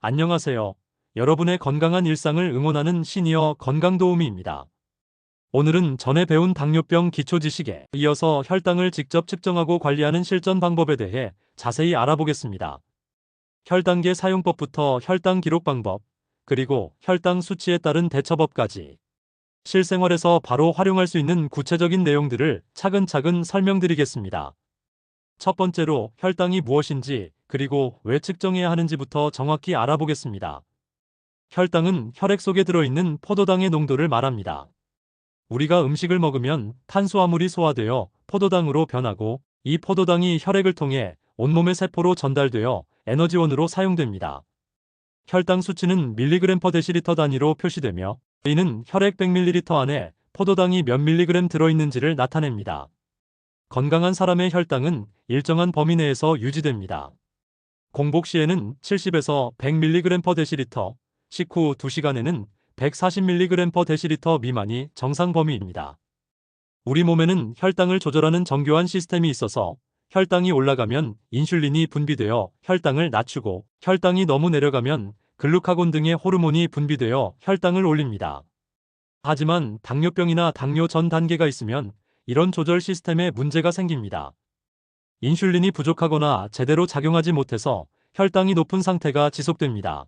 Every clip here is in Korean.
안녕하세요. 여러분의 건강한 일상을 응원하는 시니어 건강도우미입니다. 오늘은 전에 배운 당뇨병 기초 지식에 이어서 혈당을 직접 측정하고 관리하는 실전 방법에 대해 자세히 알아보겠습니다. 혈당계 사용법부터 혈당 기록 방법, 그리고 혈당 수치에 따른 대처법까지 실생활에서 바로 활용할 수 있는 구체적인 내용들을 차근차근 설명드리겠습니다. 첫 번째로 혈당이 무엇인지, 그리고 왜 측정해야 하는지부터 정확히 알아보겠습니다. 혈당은 혈액 속에 들어있는 포도당의 농도를 말합니다. 우리가 음식을 먹으면 탄수화물이 소화되어 포도당으로 변하고, 이 포도당이 혈액을 통해 온몸의 세포로 전달되어 에너지원으로 사용됩니다. 혈당 수치는 밀리그램 퍼 데시리터 단위로 표시되며, 이는 혈액 100ml 안에 포도당이 몇 밀리그램 들어있는지를 나타냅니다. 건강한 사람의 혈당은 일정한 범위 내에서 유지됩니다. 공복 시에는 70에서 100mg per 데시리터, 식후 2시간에는 140mg per 데시리터 미만이 정상 범위입니다. 우리 몸에는 혈당을 조절하는 정교한 시스템이 있어서 혈당이 올라가면 인슐린이 분비되어 혈당을 낮추고, 혈당이 너무 내려가면 글루카곤 등의 호르몬이 분비되어 혈당을 올립니다. 하지만 당뇨병이나 당뇨 전 단계가 있으면 이런 조절 시스템에 문제가 생깁니다. 인슐린이 부족하거나 제대로 작용하지 못해서 혈당이 높은 상태가 지속됩니다.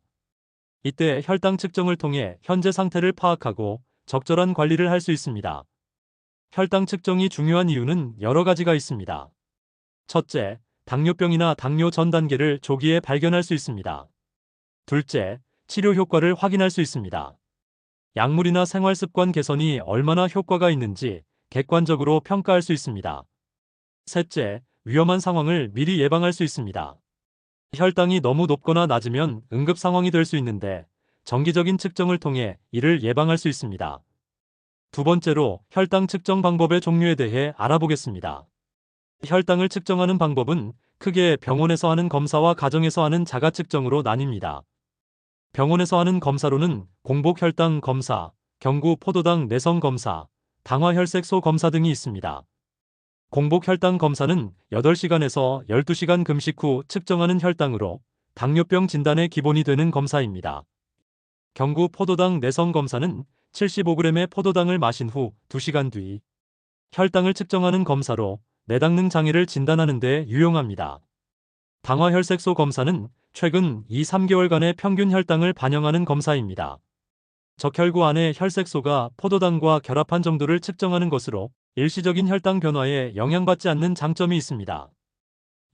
이때 혈당 측정을 통해 현재 상태를 파악하고 적절한 관리를 할 수 있습니다. 혈당 측정이 중요한 이유는 여러 가지가 있습니다. 첫째, 당뇨병이나 당뇨 전 단계를 조기에 발견할 수 있습니다. 둘째, 치료 효과를 확인할 수 있습니다. 약물이나 생활습관 개선이 얼마나 효과가 있는지 객관적으로 평가할 수 있습니다. 셋째, 위험한 상황을 미리 예방할 수 있습니다. 혈당이 너무 높거나 낮으면 응급 상황이 될 수 있는데, 정기적인 측정을 통해 이를 예방할 수 있습니다. 두 번째로 혈당 측정 방법의 종류에 대해 알아보겠습니다. 혈당을 측정하는 방법은 크게 병원에서 하는 검사와 가정에서 하는 자가 측정으로 나뉩니다. 병원에서 하는 검사로는 공복 혈당 검사, 경구 포도당 내성 검사, 당화 혈색소 검사 등이 있습니다. 공복 혈당 검사는 8시간에서 12시간 금식 후 측정하는 혈당으로 당뇨병 진단의 기본이 되는 검사입니다. 경구 포도당 내성 검사는 75g의 포도당을 마신 후 2시간 뒤 혈당을 측정하는 검사로 내당능 장애를 진단하는 데 유용합니다. 당화 혈색소 검사는 최근 2-3개월간의 평균 혈당을 반영하는 검사입니다. 적혈구 안의 혈색소가 포도당과 결합한 정도를 측정하는 것으로 일시적인 혈당 변화에 영향받지 않는 장점이 있습니다.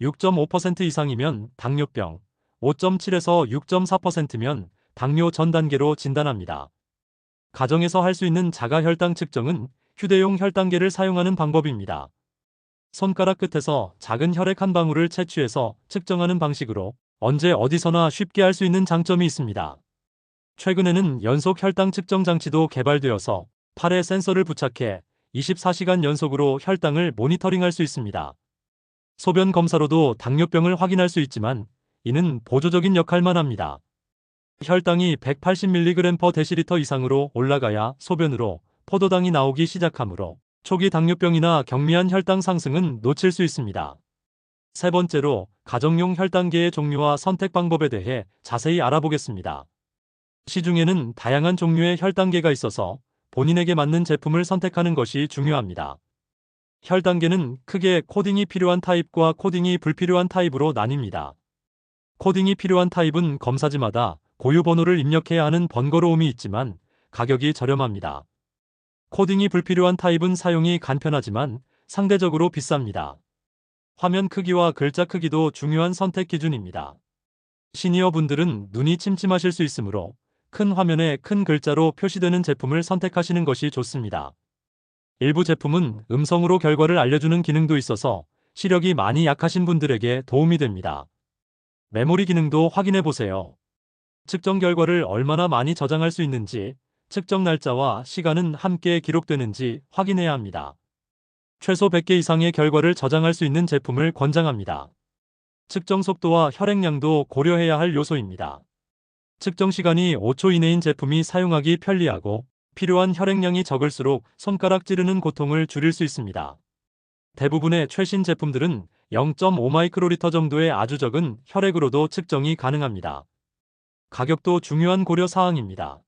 6.5% 이상이면 당뇨병, 5.7에서 6.4%면 당뇨 전 단계로 진단합니다. 가정에서 할 수 있는 자가 혈당 측정은 휴대용 혈당계를 사용하는 방법입니다. 손가락 끝에서 작은 혈액 한 방울을 채취해서 측정하는 방식으로 언제 어디서나 쉽게 할 수 있는 장점이 있습니다. 최근에는 연속 혈당 측정 장치도 개발되어서 팔에 센서를 부착해 24시간 연속으로 혈당을 모니터링할 수 있습니다. 소변 검사로도 당뇨병을 확인할 수 있지만 이는 보조적인 역할만 합니다. 혈당이 180mg per 데시리터 이상으로 올라가야 소변으로 포도당이 나오기 시작하므로 초기 당뇨병이나 경미한 혈당 상승은 놓칠 수 있습니다. 세 번째로 가정용 혈당계의 종류와 선택 방법에 대해 자세히 알아보겠습니다. 시중에는 다양한 종류의 혈당계가 있어서 본인에게 맞는 제품을 선택하는 것이 중요합니다. 혈당계는 크게 코딩이 필요한 타입과 코딩이 불필요한 타입으로 나뉩니다. 코딩이 필요한 타입은 검사지마다 고유 번호를 입력해야 하는 번거로움이 있지만 가격이 저렴합니다. 코딩이 불필요한 타입은 사용이 간편하지만 상대적으로 비쌉니다. 화면 크기와 글자 크기도 중요한 선택 기준입니다. 시니어 분들은 눈이 침침하실 수 있으므로 큰 화면에 큰 글자로 표시되는 제품을 선택하시는 것이 좋습니다. 일부 제품은 음성으로 결과를 알려주는 기능도 있어서 시력이 많이 약하신 분들에게 도움이 됩니다. 메모리 기능도 확인해 보세요. 측정 결과를 얼마나 많이 저장할 수 있는지, 측정 날짜와 시간은 함께 기록되는지 확인해야 합니다. 최소 100개 이상의 결과를 저장할 수 있는 제품을 권장합니다. 측정 속도와 혈액량도 고려해야 할 요소입니다. 측정 시간이 5초 이내인 제품이 사용하기 편리하고, 필요한 혈액량이 적을수록 손가락 찌르는 고통을 줄일 수 있습니다. 대부분의 최신 제품들은 0.5 마이크로리터 정도의 아주 적은 혈액으로도 측정이 가능합니다. 가격도 중요한 고려 사항입니다.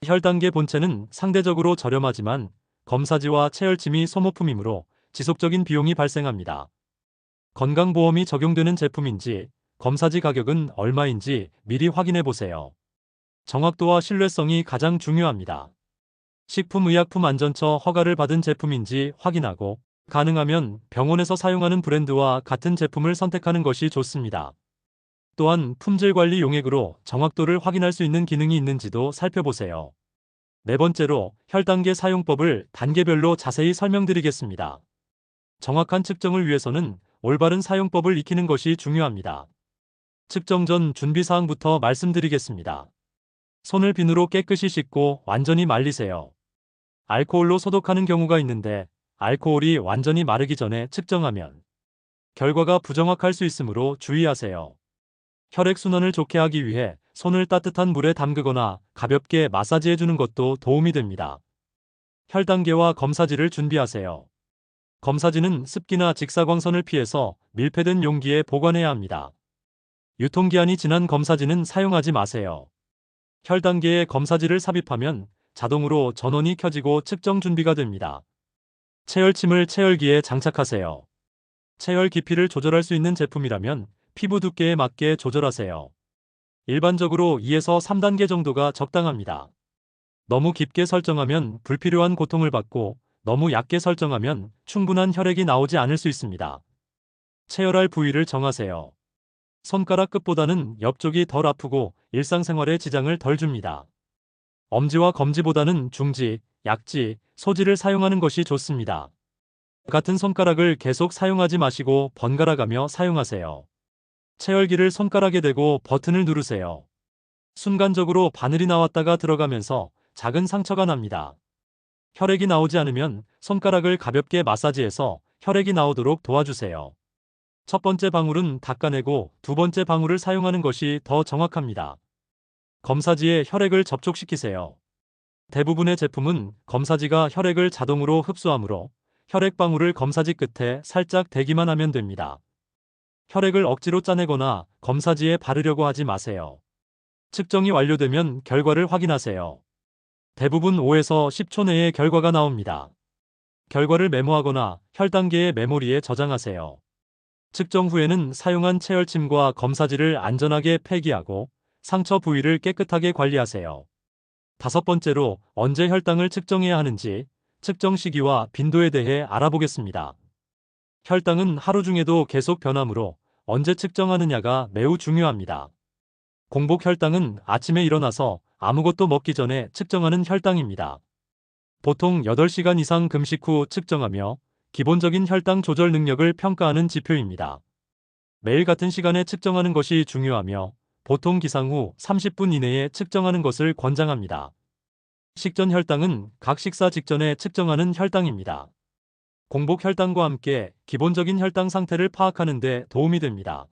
혈당계 본체는 상대적으로 저렴하지만 검사지와 체열침이 소모품이므로 지속적인 비용이 발생합니다. 건강보험이 적용되는 제품인지, 검사지 가격은 얼마인지 미리 확인해 보세요. 정확도와 신뢰성이 가장 중요합니다. 식품의약품안전처 허가를 받은 제품인지 확인하고, 가능하면 병원에서 사용하는 브랜드와 같은 제품을 선택하는 것이 좋습니다. 또한 품질 관리 용액으로 정확도를 확인할 수 있는 기능이 있는지도 살펴보세요. 네 번째로 혈당계 사용법을 단계별로 자세히 설명드리겠습니다. 정확한 측정을 위해서는 올바른 사용법을 익히는 것이 중요합니다. 측정 전 준비사항부터 말씀드리겠습니다. 손을 비누로 깨끗이 씻고 완전히 말리세요. 알코올로 소독하는 경우가 있는데 알코올이 완전히 마르기 전에 측정하면 결과가 부정확할 수 있으므로 주의하세요. 혈액순환을 좋게 하기 위해 손을 따뜻한 물에 담그거나 가볍게 마사지해주는 것도 도움이 됩니다. 혈당계와 검사지를 준비하세요. 검사지는 습기나 직사광선을 피해서 밀폐된 용기에 보관해야 합니다. 유통기한이 지난 검사지는 사용하지 마세요. 혈당계에 검사지를 삽입하면 자동으로 전원이 켜지고 측정 준비가 됩니다. 체열침을 체열기에 장착하세요. 체열 깊이를 조절할 수 있는 제품이라면 피부 두께에 맞게 조절하세요. 일반적으로 2에서 3단계 정도가 적당합니다. 너무 깊게 설정하면 불필요한 고통을 받고 너무 얕게 설정하면 충분한 혈액이 나오지 않을 수 있습니다. 체열할 부위를 정하세요. 손가락 끝보다는 옆쪽이 덜 아프고 일상생활에 지장을 덜 줍니다. 엄지와 검지보다는 중지, 약지, 소지를 사용하는 것이 좋습니다. 같은 손가락을 계속 사용하지 마시고 번갈아가며 사용하세요. 체열기를 손가락에 대고 버튼을 누르세요. 순간적으로 바늘이 나왔다가 들어가면서 작은 상처가 납니다. 혈액이 나오지 않으면 손가락을 가볍게 마사지해서 혈액이 나오도록 도와주세요. 첫 번째 방울은 닦아내고 두 번째 방울을 사용하는 것이 더 정확합니다. 검사지에 혈액을 접촉시키세요. 대부분의 제품은 검사지가 혈액을 자동으로 흡수하므로 혈액 방울을 검사지 끝에 살짝 대기만 하면 됩니다. 혈액을 억지로 짜내거나 검사지에 바르려고 하지 마세요. 측정이 완료되면 결과를 확인하세요. 대부분 5에서 10초 내에 결과가 나옵니다. 결과를 메모하거나 혈당계의 메모리에 저장하세요. 측정 후에는 사용한 체열침과 검사지를 안전하게 폐기하고 상처 부위를 깨끗하게 관리하세요. 다섯 번째로 언제 혈당을 측정해야 하는지 측정 시기와 빈도에 대해 알아보겠습니다. 혈당은 하루 중에도 계속 변하므로 언제 측정하느냐가 매우 중요합니다. 공복 혈당은 아침에 일어나서 아무것도 먹기 전에 측정하는 혈당입니다. 보통 8시간 이상 금식 후 측정하며 기본적인 혈당 조절 능력을 평가하는 지표입니다. 매일 같은 시간에 측정하는 것이 중요하며 보통 기상 후 30분 이내에 측정하는 것을 권장합니다. 식전 혈당은 각 식사 직전에 측정하는 혈당입니다. 공복 혈당과 함께 기본적인 혈당 상태를 파악하는 데 도움이 됩니다.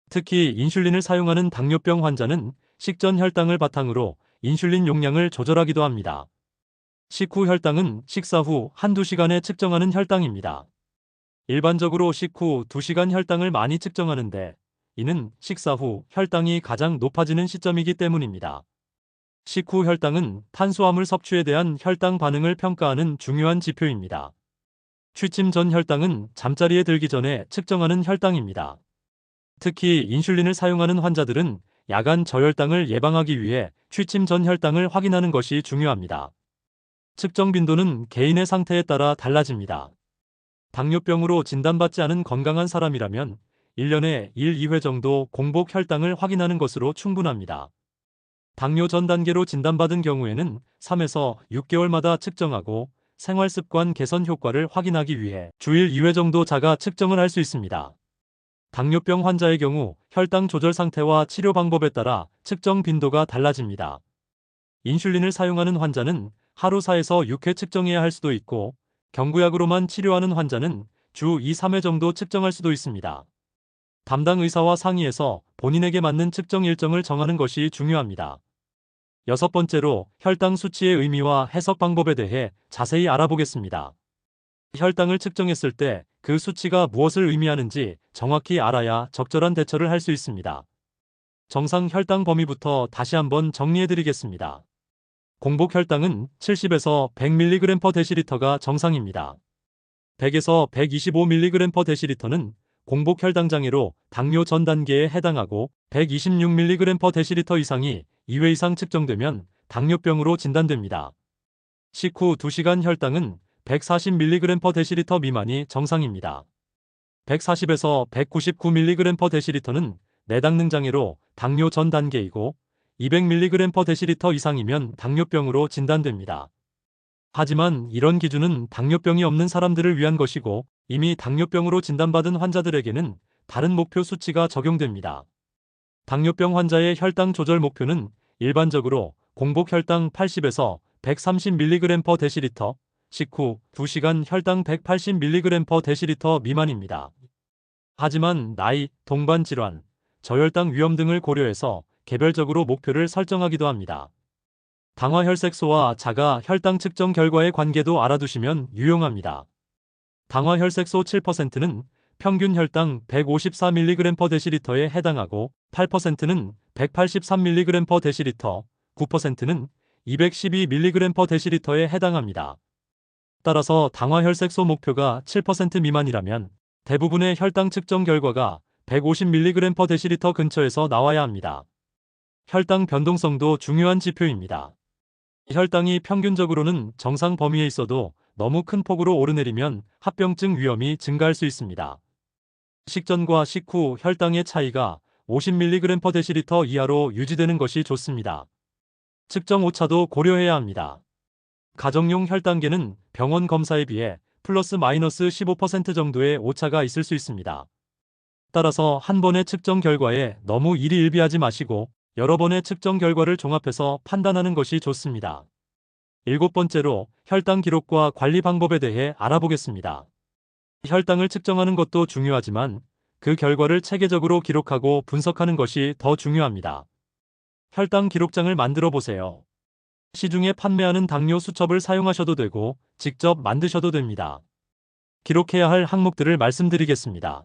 특히 인슐린을 사용하는 당뇨병 환자는 식전 혈당을 바탕으로 인슐린 용량을 조절하기도 합니다. 식후 혈당은 식사 후 한두 시간에 측정하는 혈당입니다. 일반적으로 식후 2시간 혈당을 많이 측정하는데 이는 식사 후 혈당이 가장 높아지는 시점이기 때문입니다. 식후 혈당은 탄수화물 섭취에 대한 혈당 반응을 평가하는 중요한 지표입니다. 취침 전 혈당은 잠자리에 들기 전에 측정하는 혈당입니다. 특히 인슐린을 사용하는 환자들은 야간 저혈당을 예방하기 위해 취침 전 혈당을 확인하는 것이 중요합니다. 측정 빈도는 개인의 상태에 따라 달라집니다. 당뇨병으로 진단받지 않은 건강한 사람이라면 1년에 1, 2회 정도 공복 혈당을 확인하는 것으로 충분합니다. 당뇨 전 단계로 진단받은 경우에는 3에서 6개월마다 측정하고 생활습관 개선 효과를 확인하기 위해 주일 2회 정도 자가 측정을 할 수 있습니다. 당뇨병 환자의 경우 혈당 조절 상태와 치료 방법에 따라 측정 빈도가 달라집니다. 인슐린을 사용하는 환자는 하루 4에서 6회 측정해야 할 수도 있고 경구약으로만 치료하는 환자는 주 2, 3회 정도 측정할 수도 있습니다. 담당 의사와 상의해서 본인에게 맞는 측정 일정을 정하는 것이 중요합니다. 여섯 번째로 혈당 수치의 의미와 해석 방법에 대해 자세히 알아보겠습니다. 혈당을 측정했을 때 그 수치가 무엇을 의미하는지 정확히 알아야 적절한 대처를 할 수 있습니다. 정상 혈당 범위부터 다시 한번 정리해드리겠습니다. 공복 혈당은 70에서 100mg/dl가 정상입니다. 100에서 125mg/dl는 공복 혈당 장애로 당뇨 전 단계에 해당하고 126mg/dl 이상이 2회 이상 측정되면 당뇨병으로 진단됩니다. 식후 2시간 혈당은 140mg/dl 미만이 정상입니다. 140에서 199mg/dl는 내당능 장애로 당뇨 전 단계이고 200mg/dl 이상이면 당뇨병으로 진단됩니다. 하지만 이런 기준은 당뇨병이 없는 사람들을 위한 것이고 이미 당뇨병으로 진단받은 환자들에게는 다른 목표 수치가 적용됩니다. 당뇨병 환자의 혈당 조절 목표는 일반적으로 공복 혈당 80에서 130mg/dl, 식후 2시간 혈당 180mg/dl 미만입니다. 하지만 나이, 동반 질환, 저혈당 위험 등을 고려해서 개별적으로 목표를 설정하기도 합니다. 당화혈색소와 자가 혈당 측정 결과의 관계도 알아두시면 유용합니다. 당화혈색소 7%는 평균 혈당 154mg/dl에 해당하고 8%는 183mg/dl, 9%는 212mg/dl에 해당합니다. 따라서 당화혈색소 목표가 7% 미만이라면 대부분의 혈당 측정 결과가 150mg/dl 근처에서 나와야 합니다. 혈당 변동성도 중요한 지표입니다. 혈당이 평균적으로는 정상 범위에 있어도 너무 큰 폭으로 오르내리면 합병증 위험이 증가할 수 있습니다. 식전과 식후 혈당의 차이가 50mg/dl 이하로 유지되는 것이 좋습니다. 측정 오차도 고려해야 합니다. 가정용 혈당계는 병원 검사에 비해 플러스 마이너스 15% 정도의 오차가 있을 수 있습니다. 따라서 한 번의 측정 결과에 너무 일희일비하지 마시고 여러 번의 측정 결과를 종합해서 판단하는 것이 좋습니다. 7번째로 혈당 기록과 관리 방법에 대해 알아보겠습니다. 혈당을 측정하는 것도 중요하지만 그 결과를 체계적으로 기록하고 분석하는 것이 더 중요합니다. 혈당 기록장을 만들어 보세요. 시중에 판매하는 당뇨 수첩을 사용하셔도 되고 직접 만드셔도 됩니다. 기록해야 할 항목들을 말씀드리겠습니다.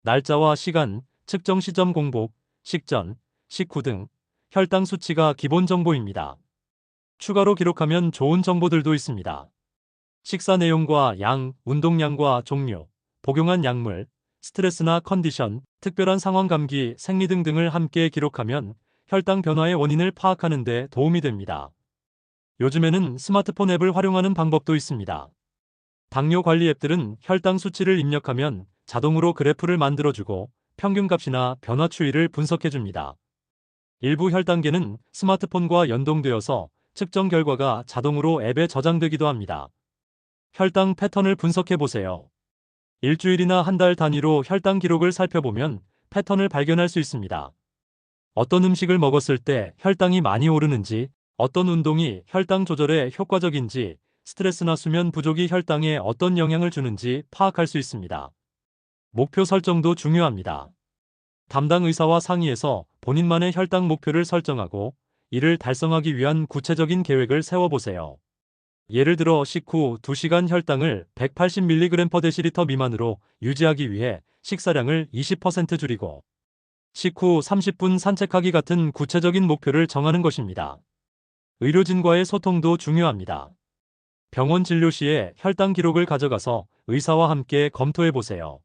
날짜와 시간, 측정 시점 공복, 식전, 식후 등 혈당 수치가 기본 정보입니다. 추가로 기록하면 좋은 정보들도 있습니다. 식사 내용과 양, 운동량과 종류, 복용한 약물, 스트레스나 컨디션, 특별한 상황 감기, 생리 등등을 함께 기록하면 혈당 변화의 원인을 파악하는 데 도움이 됩니다. 요즘에는 스마트폰 앱을 활용하는 방법도 있습니다. 당뇨 관리 앱들은 혈당 수치를 입력하면 자동으로 그래프를 만들어주고 평균값이나 변화 추이를 분석해줍니다. 일부 혈당계는 스마트폰과 연동되어서 측정 결과가 자동으로 앱에 저장되기도 합니다. 혈당 패턴을 분석해보세요. 일주일이나 한 달 단위로 혈당 기록을 살펴보면 패턴을 발견할 수 있습니다. 어떤 음식을 먹었을 때 혈당이 많이 오르는지, 어떤 운동이 혈당 조절에 효과적인지, 스트레스나 수면 부족이 혈당에 어떤 영향을 주는지 파악할 수 있습니다. 목표 설정도 중요합니다. 담당 의사와 상의해서 본인만의 혈당 목표를 설정하고 이를 달성하기 위한 구체적인 계획을 세워보세요. 예를 들어 식후 2시간 혈당을 180mg/dl 미만으로 유지하기 위해 식사량을 20% 줄이고 식후 30분 산책하기 같은 구체적인 목표를 정하는 것입니다. 의료진과의 소통도 중요합니다. 병원 진료 시에 혈당 기록을 가져가서 의사와 함께 검토해보세요.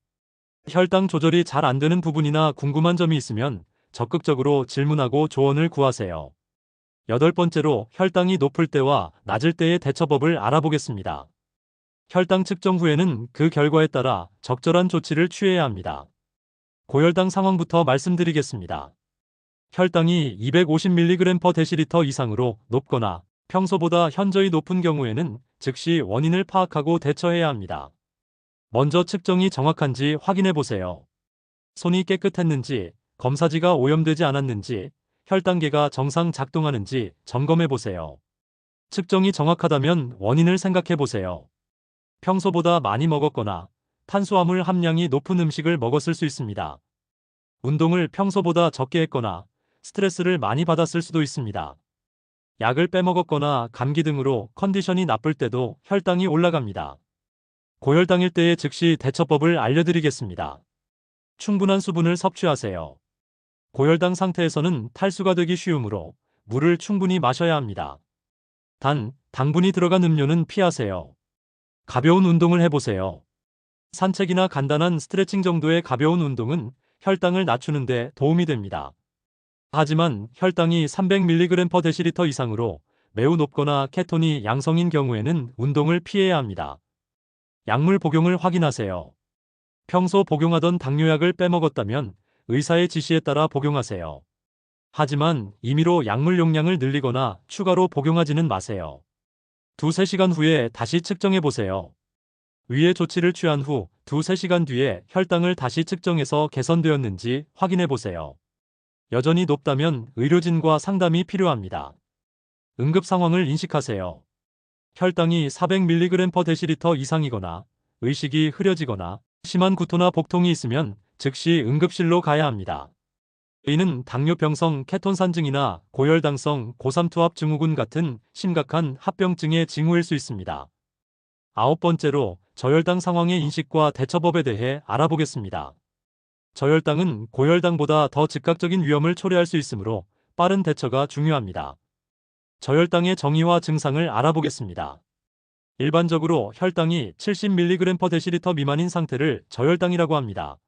혈당 조절이 잘 안 되는 부분이나 궁금한 점이 있으면 적극적으로 질문하고 조언을 구하세요. 8번째로 혈당이 높을 때와 낮을 때의 대처법을 알아보겠습니다. 혈당 측정 후에는 그 결과에 따라 적절한 조치를 취해야 합니다. 고혈당 상황부터 말씀드리겠습니다. 혈당이 250mg/dl 이상으로 높거나 평소보다 현저히 높은 경우에는 즉시 원인을 파악하고 대처해야 합니다. 먼저 측정이 정확한지 확인해 보세요. 손이 깨끗했는지, 검사지가 오염되지 않았는지, 혈당계가 정상 작동하는지 점검해 보세요. 측정이 정확하다면 원인을 생각해 보세요. 평소보다 많이 먹었거나 탄수화물 함량이 높은 음식을 먹었을 수 있습니다. 운동을 평소보다 적게 했거나 스트레스를 많이 받았을 수도 있습니다. 약을 빼먹었거나 감기 등으로 컨디션이 나쁠 때도 혈당이 올라갑니다. 고혈당일 때의 즉시 대처법을 알려드리겠습니다. 충분한 수분을 섭취하세요. 고혈당 상태에서는 탈수가 되기 쉬우므로 물을 충분히 마셔야 합니다. 단, 당분이 들어간 음료는 피하세요. 가벼운 운동을 해보세요. 산책이나 간단한 스트레칭 정도의 가벼운 운동은 혈당을 낮추는 데 도움이 됩니다. 하지만 혈당이 300mg/dL 이상으로 매우 높거나 케톤이 양성인 경우에는 운동을 피해야 합니다. 약물 복용을 확인하세요. 평소 복용하던 당뇨약을 빼먹었다면 의사의 지시에 따라 복용하세요. 하지만 임의로 약물 용량을 늘리거나 추가로 복용하지는 마세요. 2~3시간 후에 다시 측정해 보세요. 위의 조치를 취한 후 2~3시간 뒤에 혈당을 다시 측정해서 개선되었는지 확인해 보세요. 여전히 높다면 의료진과 상담이 필요합니다. 응급 상황을 인식하세요. 혈당이 400mg/dL 이상이거나 의식이 흐려지거나 심한 구토나 복통이 있으면 즉시 응급실로 가야 합니다. 이는 당뇨병성 케톤산증이나 고혈당성 고삼투압 증후군 같은 심각한 합병증의 징후일 수 있습니다. 9번째로 저혈당 상황의 인식과 대처법에 대해 알아보겠습니다. 저혈당은 고혈당보다 더 즉각적인 위험을 초래할 수 있으므로 빠른 대처가 중요합니다. 저혈당의 정의와 증상을 알아보겠습니다. 일반적으로 혈당이 70mg/dL 미만인 상태를 저혈당이라고 합니다.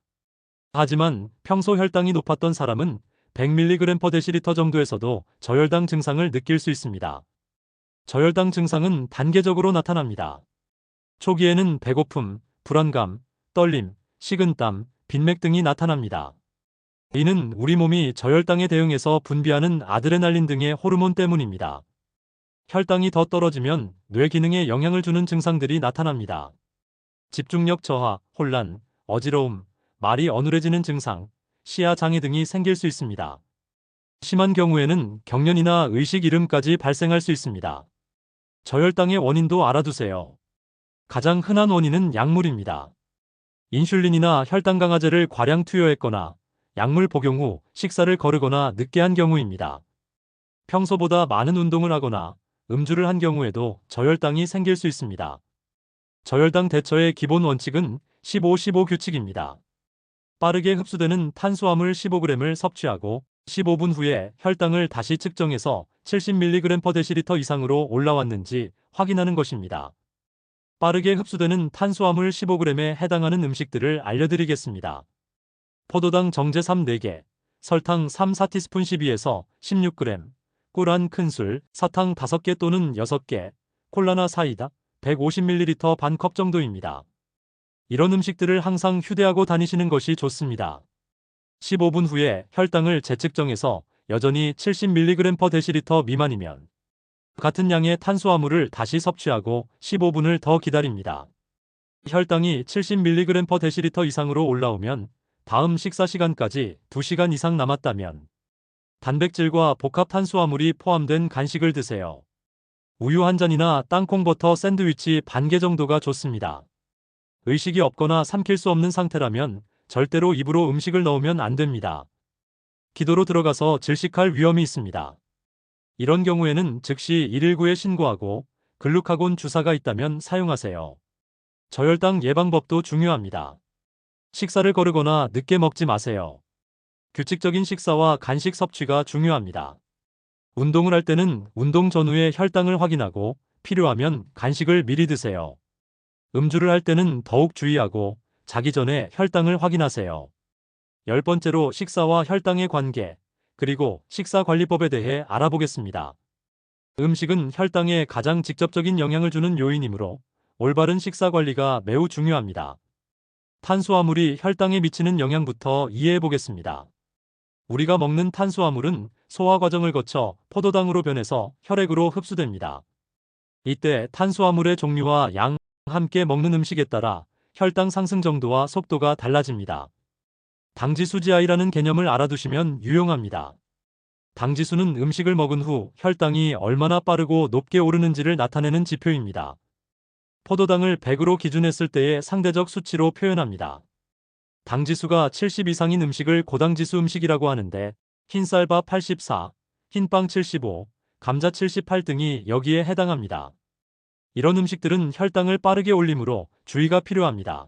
하지만 평소 혈당이 높았던 사람은 100mg/dL 정도에서도 저혈당 증상을 느낄 수 있습니다. 저혈당 증상은 단계적으로 나타납니다. 초기에는 배고픔, 불안감, 떨림, 식은땀, 빈맥 등이 나타납니다. 이는 우리 몸이 저혈당에 대응해서 분비하는 아드레날린 등의 호르몬 때문입니다. 혈당이 더 떨어지면 뇌 기능에 영향을 주는 증상들이 나타납니다. 집중력 저하, 혼란, 어지러움, 말이 어눌해지는 증상, 시야 장애 등이 생길 수 있습니다. 심한 경우에는 경련이나 의식 잃음까지 발생할 수 있습니다. 저혈당의 원인도 알아두세요. 가장 흔한 원인은 약물입니다. 인슐린이나 혈당 강화제를 과량 투여했거나 약물 복용 후 식사를 거르거나 늦게 한 경우입니다. 평소보다 많은 운동을 하거나 음주를 한 경우에도 저혈당이 생길 수 있습니다. 저혈당 대처의 기본 원칙은 15-15 규칙입니다. 빠르게 흡수되는 탄수화물 15g을 섭취하고 15분 후에 혈당을 다시 측정해서 70mg/dL 이상으로 올라왔는지 확인하는 것입니다. 빠르게 흡수되는 탄수화물 15g에 해당하는 음식들을 알려드리겠습니다. 포도당 정제 3~4개, 설탕 3~4티스푼 12에서 16g, 꿀 1큰술, 사탕 5개 또는 6개, 콜라나 사이다 150ml 반컵 정도입니다. 이런 음식들을 항상 휴대하고 다니시는 것이 좋습니다. 15분 후에 혈당을 재측정해서 여전히 70mg/dL 미만이면 같은 양의 탄수화물을 다시 섭취하고 15분을 더 기다립니다. 혈당이 70mg/dL 이상으로 올라오면 다음 식사 시간까지 2시간 이상 남았다면 단백질과 복합 탄수화물이 포함된 간식을 드세요. 우유 한 잔이나 땅콩버터 샌드위치 반 개 정도가 좋습니다. 의식이 없거나 삼킬 수 없는 상태라면 절대로 입으로 음식을 넣으면 안 됩니다. 기도로 들어가서 질식할 위험이 있습니다. 이런 경우에는 즉시 119에 신고하고 글루카곤 주사가 있다면 사용하세요. 저혈당 예방법도 중요합니다. 식사를 거르거나 늦게 먹지 마세요. 규칙적인 식사와 간식 섭취가 중요합니다. 운동을 할 때는 운동 전후에 혈당을 확인하고 필요하면 간식을 미리 드세요. 음주를 할 때는 더욱 주의하고 자기 전에 혈당을 확인하세요. 10번째로 식사와 혈당의 관계, 그리고 식사관리법에 대해 알아보겠습니다. 음식은 혈당에 가장 직접적인 영향을 주는 요인이므로 올바른 식사관리가 매우 중요합니다. 탄수화물이 혈당에 미치는 영향부터 이해해 보겠습니다. 우리가 먹는 탄수화물은 소화 과정을 거쳐 포도당으로 변해서 혈액으로 흡수됩니다. 이때 탄수화물의 종류와 양, 함께 먹는 음식에 따라 혈당 상승 정도와 속도가 달라집니다. 당지수지아이라는 개념을 알아두시면 유용합니다. 당지수는 음식을 먹은 후 혈당이 얼마나 빠르고 높게 오르는지를 나타내는 지표입니다. 포도당을 100으로 기준했을 때의 상대적 수치로 표현합니다. 당지수가 70 이상인 음식을 고당지수 음식이라고 하는데 흰쌀밥 84, 흰빵 75, 감자 78 등이 여기에 해당합니다. 이런 음식들은 혈당을 빠르게 올리므로 주의가 필요합니다.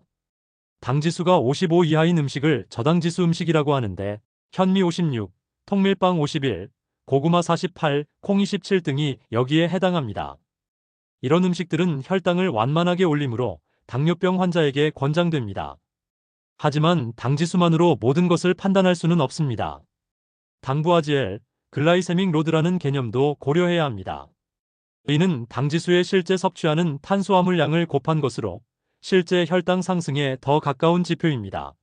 당지수가 55 이하인 음식을 저당지수 음식이라고 하는데 현미 56, 통밀빵 51, 고구마 48, 콩 27 등이 여기에 해당합니다. 이런 음식들은 혈당을 완만하게 올리므로 당뇨병 환자에게 권장됩니다. 하지만 당지수만으로 모든 것을 판단할 수는 없습니다. 당부아지엘, 글라이세믹 로드라는 개념도 고려해야 합니다. 이는 당지수의 실제 섭취하는 탄수화물 양을 곱한 것으로 실제 혈당 상승에 더 가까운 지표입니다.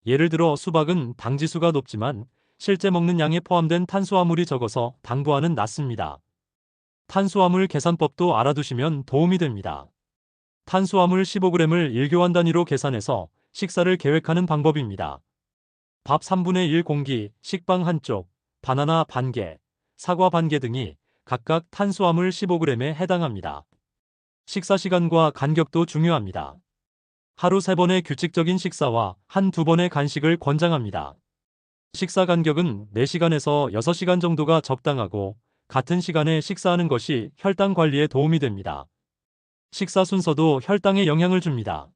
예를 들어 수박은 당지수가 높지만 실제 먹는 양에 포함된 탄수화물이 적어서 당부하는 낮습니다. 탄수화물 계산법도 알아두시면 도움이 됩니다. 탄수화물 15g을 1교환 단위로 계산해서 식사를 계획하는 방법입니다. 밥 3분의 1 공기, 식빵 한쪽, 바나나 반개, 사과 반개 등이 각각 탄수화물 15g에 해당합니다. 식사 시간과 간격도 중요합니다. 하루 3번의 규칙적인 식사와 1~2번의 간식을 권장합니다. 식사 간격은 4시간에서 6시간 정도가 적당하고 같은 시간에 식사하는 것이 혈당 관리에 도움이 됩니다. 식사 순서도 혈당에 영향을 줍니다.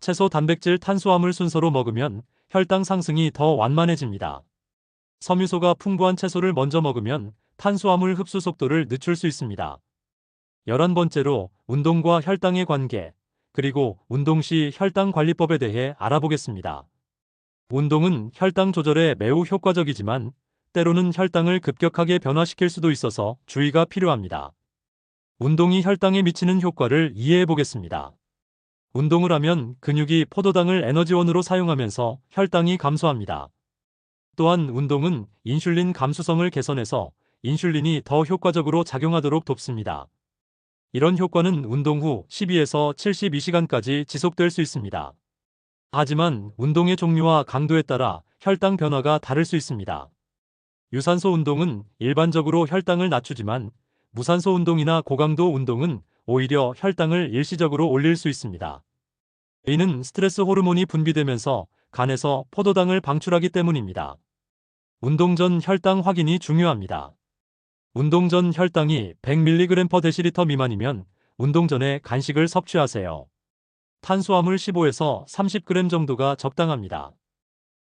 채소, 단백질, 탄수화물 순서로 먹으면 혈당 상승이 더 완만해집니다. 섬유소가 풍부한 채소를 먼저 먹으면 탄수화물 흡수 속도를 늦출 수 있습니다. 11번째로 운동과 혈당의 관계, 그리고 운동 시 혈당 관리법에 대해 알아보겠습니다. 운동은 혈당 조절에 매우 효과적이지만 때로는 혈당을 급격하게 변화시킬 수도 있어서 주의가 필요합니다. 운동이 혈당에 미치는 효과를 이해해 보겠습니다. 운동을 하면 근육이 포도당을 에너지원으로 사용하면서 혈당이 감소합니다. 또한 운동은 인슐린 감수성을 개선해서 인슐린이 더 효과적으로 작용하도록 돕습니다. 이런 효과는 운동 후 12에서 72시간까지 지속될 수 있습니다. 하지만 운동의 종류와 강도에 따라 혈당 변화가 다를 수 있습니다. 유산소 운동은 일반적으로 혈당을 낮추지만 무산소 운동이나 고강도 운동은 오히려 혈당을 일시적으로 올릴 수 있습니다. 이는 스트레스 호르몬이 분비되면서 간에서 포도당을 방출하기 때문입니다. 운동 전 혈당 확인이 중요합니다. 운동 전 혈당이 100mg/dL 미만이면 운동 전에 간식을 섭취하세요. 탄수화물 15에서 30g 정도가 적당합니다.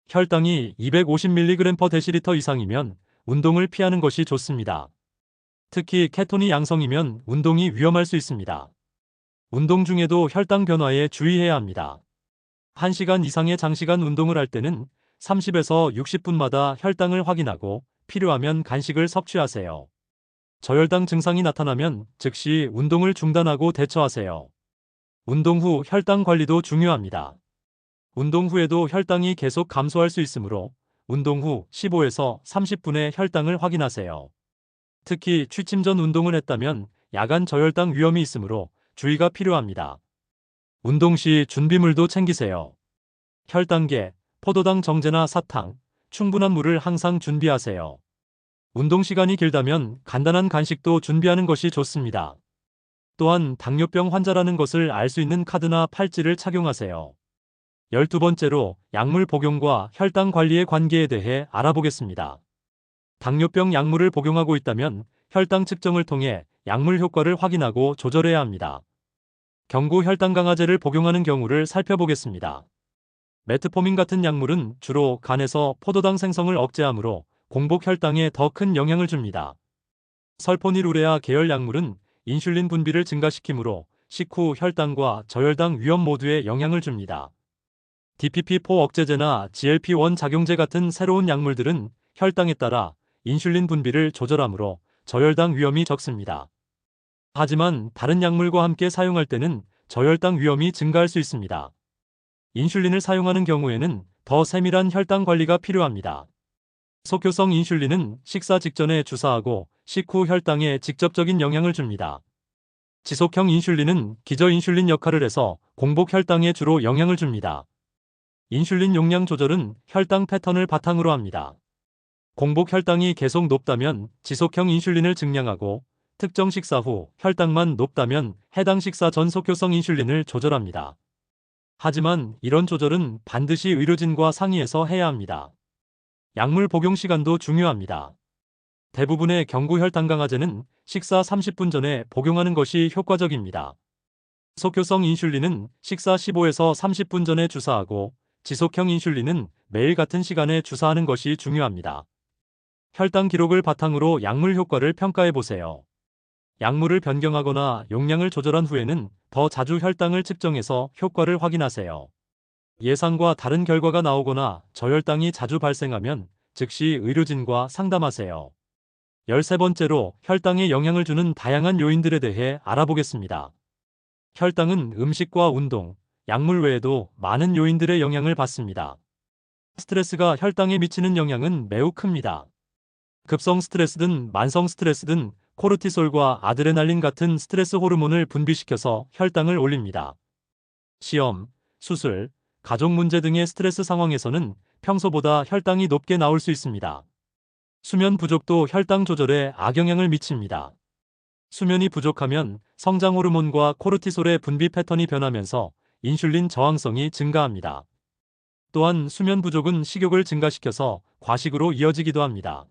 혈당이 250mg/dL 이상이면 운동을 피하는 것이 좋습니다. 특히 케톤이 양성이면 운동이 위험할 수 있습니다. 운동 중에도 혈당 변화에 주의해야 합니다. 1시간 이상의 장시간 운동을 할 때는 30에서 60분마다 혈당을 확인하고 필요하면 간식을 섭취하세요. 저혈당 증상이 나타나면 즉시 운동을 중단하고 대처하세요. 운동 후 혈당 관리도 중요합니다. 운동 후에도 혈당이 계속 감소할 수 있으므로 운동 후 15에서 30분에 혈당을 확인하세요. 특히 취침 전 운동을 했다면 야간 저혈당 위험이 있으므로 주의가 필요합니다. 운동 시 준비물도 챙기세요. 혈당계, 포도당 정제나 사탕, 충분한 물을 항상 준비하세요. 운동 시간이 길다면 간단한 간식도 준비하는 것이 좋습니다. 또한 당뇨병 환자라는 것을 알 수 있는 카드나 팔찌를 착용하세요. 12번째로 약물 복용과 혈당 관리의 관계에 대해 알아보겠습니다. 당뇨병 약물을 복용하고 있다면 혈당 측정을 통해 약물 효과를 확인하고 조절해야 합니다. 경구 혈당 강화제를 복용하는 경우를 살펴보겠습니다. 메트포민 같은 약물은 주로 간에서 포도당 생성을 억제하므로 공복 혈당에 더 큰 영향을 줍니다. 설포니루레아 계열 약물은 인슐린 분비를 증가시키므로 식후 혈당과 저혈당 위험 모두에 영향을 줍니다. DPP-4 억제제나 GLP-1 작용제 같은 새로운 약물들은 혈당에 따라 인슐린 분비를 조절하므로 저혈당 위험이 적습니다. 하지만 다른 약물과 함께 사용할 때는 저혈당 위험이 증가할 수 있습니다. 인슐린을 사용하는 경우에는 더 세밀한 혈당 관리가 필요합니다. 속효성 인슐린은 식사 직전에 주사하고 식후 혈당에 직접적인 영향을 줍니다. 지속형 인슐린은 기저인슐린 역할을 해서 공복 혈당에 주로 영향을 줍니다. 인슐린 용량 조절은 혈당 패턴을 바탕으로 합니다. 공복 혈당이 계속 높다면 지속형 인슐린을 증량하고 특정 식사 후 혈당만 높다면 해당 식사 전 속효성 인슐린을 조절합니다. 하지만 이런 조절은 반드시 의료진과 상의해서 해야 합니다. 약물 복용 시간도 중요합니다. 대부분의 경구 혈당 강화제는 식사 30분 전에 복용하는 것이 효과적입니다. 속효성 인슐린은 식사 15에서 30분 전에 주사하고 지속형 인슐린은 매일 같은 시간에 주사하는 것이 중요합니다. 혈당 기록을 바탕으로 약물 효과를 평가해 보세요. 약물을 변경하거나 용량을 조절한 후에는 더 자주 혈당을 측정해서 효과를 확인하세요. 예상과 다른 결과가 나오거나 저혈당이 자주 발생하면 즉시 의료진과 상담하세요. 13번째로 혈당에 영향을 주는 다양한 요인들에 대해 알아보겠습니다. 혈당은 음식과 운동, 약물 외에도 많은 요인들의 영향을 받습니다. 스트레스가 혈당에 미치는 영향은 매우 큽니다. 급성 스트레스든 만성 스트레스든 코르티솔과 아드레날린 같은 스트레스 호르몬을 분비시켜서 혈당을 올립니다. 시험, 수술, 가족 문제 등의 스트레스 상황에서는 평소보다 혈당이 높게 나올 수 있습니다. 수면 부족도 혈당 조절에 악영향을 미칩니다. 수면이 부족하면 성장 호르몬과 코르티솔의 분비 패턴이 변하면서 인슐린 저항성이 증가합니다. 또한 수면 부족은 식욕을 증가시켜서 과식으로 이어지기도 합니다.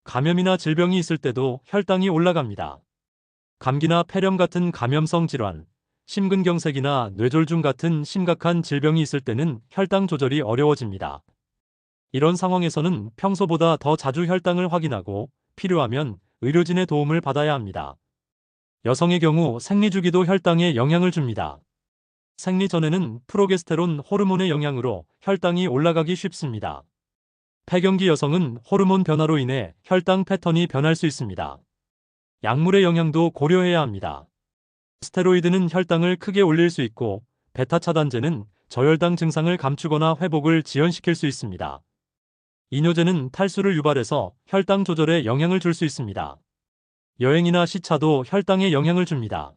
감염이나 질병이 있을 때도 혈당이 올라갑니다. 감기나 폐렴 같은 감염성 질환, 심근경색이나 뇌졸중 같은 심각한 질병이 있을 때는 혈당 조절이 어려워집니다. 이런 상황에서는 평소보다 더 자주 혈당을 확인하고 필요하면 의료진의 도움을 받아야 합니다. 여성의 경우 생리주기도 혈당에 영향을 줍니다. 생리 전에는 프로게스테론 호르몬의 영향으로 혈당이 올라가기 쉽습니다. 폐경기 여성은 호르몬 변화로 인해 혈당 패턴이 변할 수 있습니다. 약물의 영향도 고려해야 합니다. 스테로이드는 혈당을 크게 올릴 수 있고 베타 차단제는 저혈당 증상을 감추거나 회복을 지연시킬 수 있습니다. 이뇨제는 탈수를 유발해서 혈당 조절에 영향을 줄 수 있습니다. 여행이나 시차도 혈당에 영향을 줍니다.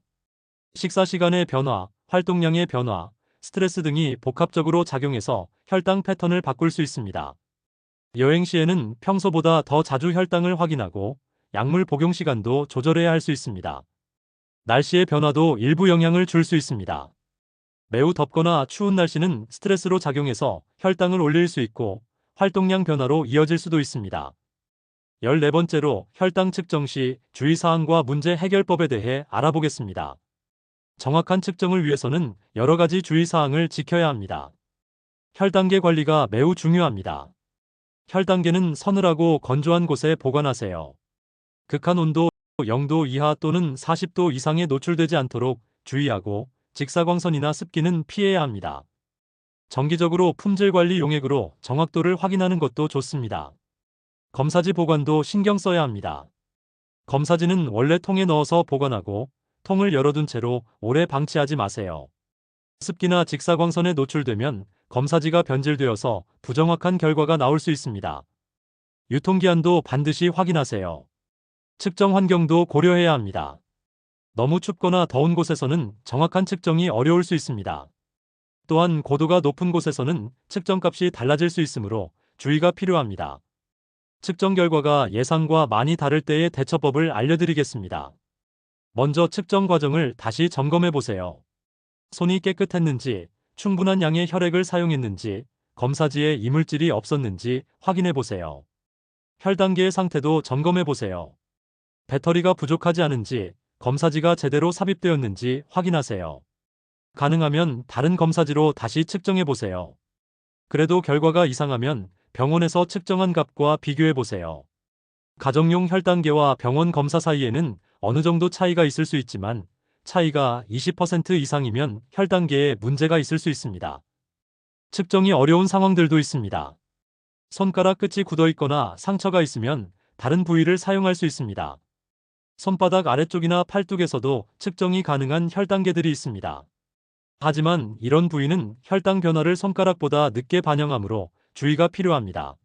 식사 시간의 변화, 활동량의 변화, 스트레스 등이 복합적으로 작용해서 혈당 패턴을 바꿀 수 있습니다. 여행 시에는 평소보다 더 자주 혈당을 확인하고 약물 복용 시간도 조절해야 할 수 있습니다. 날씨의 변화도 일부 영향을 줄 수 있습니다. 매우 덥거나 추운 날씨는 스트레스로 작용해서 혈당을 올릴 수 있고 활동량 변화로 이어질 수도 있습니다. 14번째로 혈당 측정 시 주의사항과 문제 해결법에 대해 알아보겠습니다. 정확한 측정을 위해서는 여러 가지 주의사항을 지켜야 합니다. 혈당계 관리가 매우 중요합니다. 혈당계는 서늘하고 건조한 곳에 보관하세요. 극한 온도 0도 이하 또는 40도 이상에 노출되지 않도록 주의하고 직사광선이나 습기는 피해야 합니다. 정기적으로 품질 관리 용액으로 정확도를 확인하는 것도 좋습니다. 검사지 보관도 신경 써야 합니다. 검사지는 원래 통에 넣어서 보관하고 통을 열어둔 채로 오래 방치하지 마세요. 습기나 직사광선에 노출되면 검사지가 변질되어서 부정확한 결과가 나올 수 있습니다. 유통기한도 반드시 확인하세요. 측정 환경도 고려해야 합니다. 너무 춥거나 더운 곳에서는 정확한 측정이 어려울 수 있습니다. 또한 고도가 높은 곳에서는 측정값이 달라질 수 있으므로 주의가 필요합니다. 측정 결과가 예상과 많이 다를 때의 대처법을 알려드리겠습니다. 먼저 측정 과정을 다시 점검해 보세요. 손이 깨끗했는지, 충분한 양의 혈액을 사용했는지, 검사지에 이물질이 없었는지 확인해 보세요. 혈당계의 상태도 점검해 보세요. 배터리가 부족하지 않은지, 검사지가 제대로 삽입되었는지 확인하세요. 가능하면 다른 검사지로 다시 측정해 보세요. 그래도 결과가 이상하면 병원에서 측정한 값과 비교해 보세요. 가정용 혈당계와 병원 검사 사이에는 어느 정도 차이가 있을 수 있지만 차이가 20% 이상이면 혈당계에 문제가 있을 수 있습니다. 측정이 어려운 상황들도 있습니다. 손가락 끝이 굳어 있거나 상처가 있으면 다른 부위를 사용할 수 있습니다. 손바닥 아래쪽이나 팔뚝에서도 측정이 가능한 혈당계들이 있습니다. 하지만 이런 부위는 혈당 변화를 손가락보다 늦게 반영하므로 주의가 필요합니다.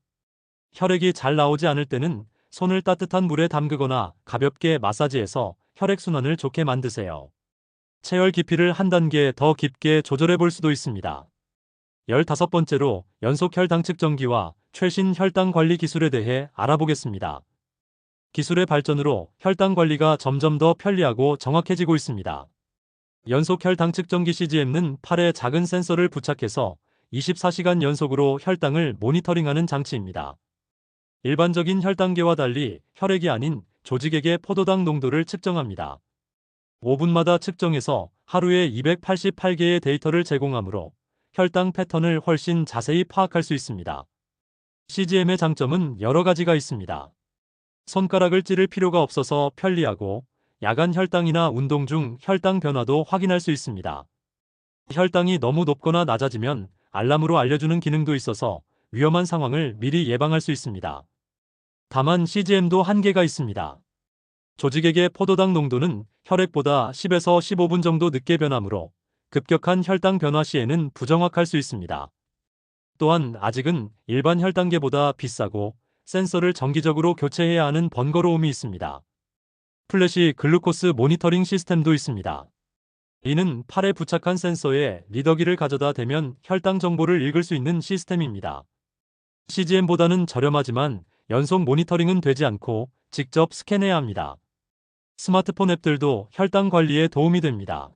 혈액이 잘 나오지 않을 때는 손을 따뜻한 물에 담그거나 가볍게 마사지해서 혈액순환을 좋게 만드세요. 체열 깊이를 한 단계 더 깊게 조절해 볼 수도 있습니다. 15번째로 연속 혈당 측정기와 최신 혈당 관리 기술에 대해 알아보겠습니다. 기술의 발전으로 혈당 관리가 점점 더 편리하고 정확해지고 있습니다. 연속 혈당 측정기 CGM는 팔에 작은 센서를 부착해서 24시간 연속으로 혈당을 모니터링하는 장치입니다. 일반적인 혈당계와 달리 혈액이 아닌 조직액의 포도당 농도를 측정합니다. 5분마다 측정해서 하루에 288개의 데이터를 제공하므로 혈당 패턴을 훨씬 자세히 파악할 수 있습니다. CGM의 장점은 여러 가지가 있습니다. 손가락을 찌를 필요가 없어서 편리하고 야간 혈당이나 운동 중 혈당 변화도 확인할 수 있습니다. 혈당이 너무 높거나 낮아지면 알람으로 알려주는 기능도 있어서 위험한 상황을 미리 예방할 수 있습니다. 다만 CGM도 한계가 있습니다. 조직액의 포도당 농도는 혈액보다 10에서 15분 정도 늦게 변하므로 급격한 혈당 변화 시에는 부정확할 수 있습니다. 또한 아직은 일반 혈당계보다 비싸고 센서를 정기적으로 교체해야 하는 번거로움이 있습니다. 플래시 글루코스 모니터링 시스템도 있습니다. 이는 팔에 부착한 센서에 리더기를 가져다 대면 혈당 정보를 읽을 수 있는 시스템입니다. CGM보다는 저렴하지만 연속 모니터링은 되지 않고 직접 스캔해야 합니다. 스마트폰 앱들도 혈당 관리에 도움이 됩니다.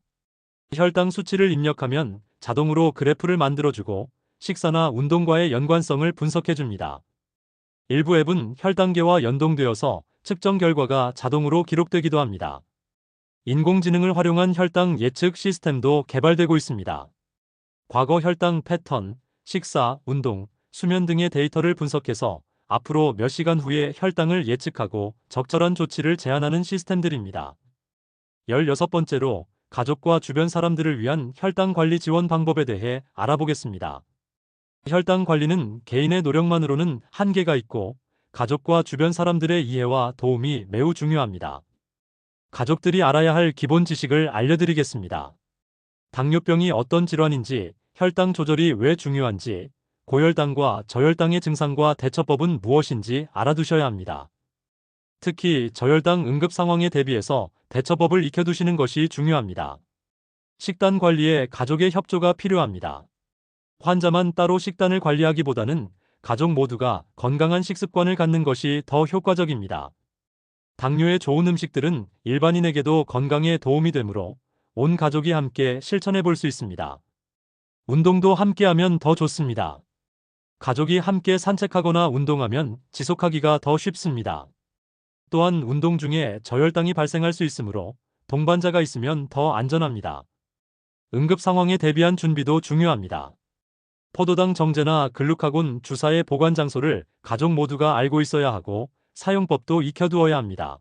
혈당 수치를 입력하면 자동으로 그래프를 만들어주고 식사나 운동과의 연관성을 분석해줍니다. 일부 앱은 혈당계와 연동되어서 측정 결과가 자동으로 기록되기도 합니다. 인공지능을 활용한 혈당 예측 시스템도 개발되고 있습니다. 과거 혈당 패턴, 식사, 운동, 수면 등의 데이터를 분석해서 앞으로 몇 시간 후에 혈당을 예측하고 적절한 조치를 제안하는 시스템들입니다. 16번째로 가족과 주변 사람들을 위한 혈당 관리 지원 방법에 대해 알아보겠습니다. 혈당 관리는 개인의 노력만으로는 한계가 있고 가족과 주변 사람들의 이해와 도움이 매우 중요합니다. 가족들이 알아야 할 기본 지식을 알려드리겠습니다. 당뇨병이 어떤 질환인지, 혈당 조절이 왜 중요한지, 고혈당과 저혈당의 증상과 대처법은 무엇인지 알아두셔야 합니다. 특히 저혈당 응급 상황에 대비해서 대처법을 익혀두시는 것이 중요합니다. 식단 관리에 가족의 협조가 필요합니다. 환자만 따로 식단을 관리하기보다는 가족 모두가 건강한 식습관을 갖는 것이 더 효과적입니다. 당뇨에 좋은 음식들은 일반인에게도 건강에 도움이 되므로 온 가족이 함께 실천해 볼 수 있습니다. 운동도 함께하면 더 좋습니다. 가족이 함께 산책하거나 운동하면 지속하기가 더 쉽습니다. 또한 운동 중에 저혈당이 발생할 수 있으므로 동반자가 있으면 더 안전합니다. 응급 상황에 대비한 준비도 중요합니다. 포도당 정제나 글루카곤 주사의 보관 장소를 가족 모두가 알고 있어야 하고 사용법도 익혀두어야 합니다.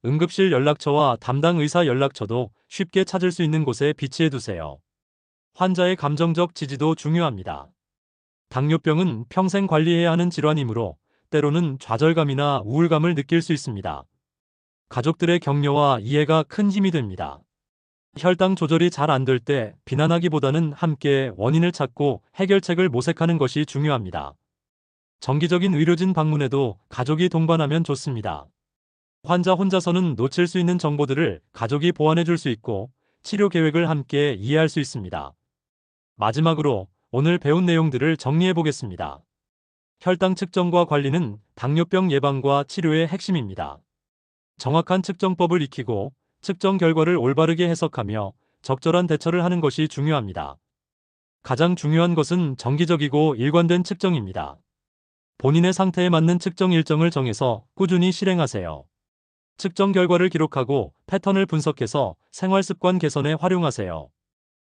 응급실 연락처와 담당 의사 연락처도 쉽게 찾을 수 있는 곳에 비치해두세요. 환자의 감정적 지지도 중요합니다. 당뇨병은 평생 관리해야 하는 질환이므로 때로는 좌절감이나 우울감을 느낄 수 있습니다. 가족들의 격려와 이해가 큰 힘이 됩니다. 혈당 조절이 잘 안 될 때 비난하기보다는 함께 원인을 찾고 해결책을 모색하는 것이 중요합니다. 정기적인 의료진 방문에도 가족이 동반하면 좋습니다. 환자 혼자서는 놓칠 수 있는 정보들을 가족이 보완해 줄 수 있고 치료 계획을 함께 이해할 수 있습니다. 마지막으로 오늘 배운 내용들을 정리해 보겠습니다. 혈당 측정과 관리는 당뇨병 예방과 치료의 핵심입니다. 정확한 측정법을 익히고 측정 결과를 올바르게 해석하며 적절한 대처를 하는 것이 중요합니다. 가장 중요한 것은 정기적이고 일관된 측정입니다. 본인의 상태에 맞는 측정 일정을 정해서 꾸준히 실행하세요. 측정 결과를 기록하고 패턴을 분석해서 생활습관 개선에 활용하세요.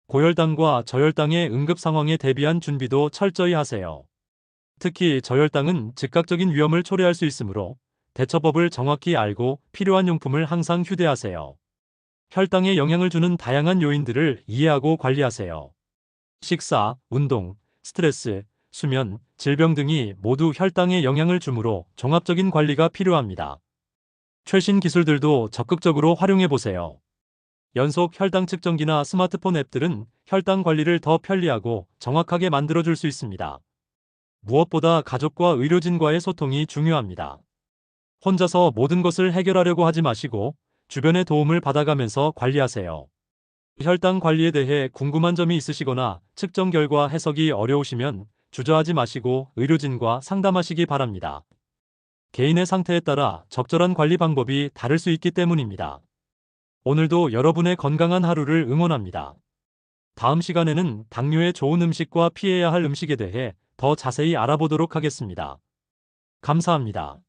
고혈당과 저혈당의 응급 상황에 대비한 준비도 철저히 하세요. 특히 저혈당은 즉각적인 위험을 초래할 수 있으므로 대처법을 정확히 알고 필요한 용품을 항상 휴대하세요. 혈당에 영향을 주는 다양한 요인들을 이해하고 관리하세요. 식사, 운동, 스트레스, 수면, 질병 등이 모두 혈당에 영향을 주므로 종합적인 관리가 필요합니다. 최신 기술들도 적극적으로 활용해 보세요. 연속 혈당 측정기나 스마트폰 앱들은 혈당 관리를 더 편리하고 정확하게 만들어줄 수 있습니다. 무엇보다 가족과 의료진과의 소통이 중요합니다. 혼자서 모든 것을 해결하려고 하지 마시고 주변의 도움을 받아가면서 관리하세요. 혈당 관리에 대해 궁금한 점이 있으시거나 측정 결과 해석이 어려우시면 주저하지 마시고 의료진과 상담하시기 바랍니다. 개인의 상태에 따라 적절한 관리 방법이 다를 수 있기 때문입니다. 오늘도 여러분의 건강한 하루를 응원합니다. 다음 시간에는 당뇨에 좋은 음식과 피해야 할 음식에 대해 더 자세히 알아보도록 하겠습니다. 감사합니다.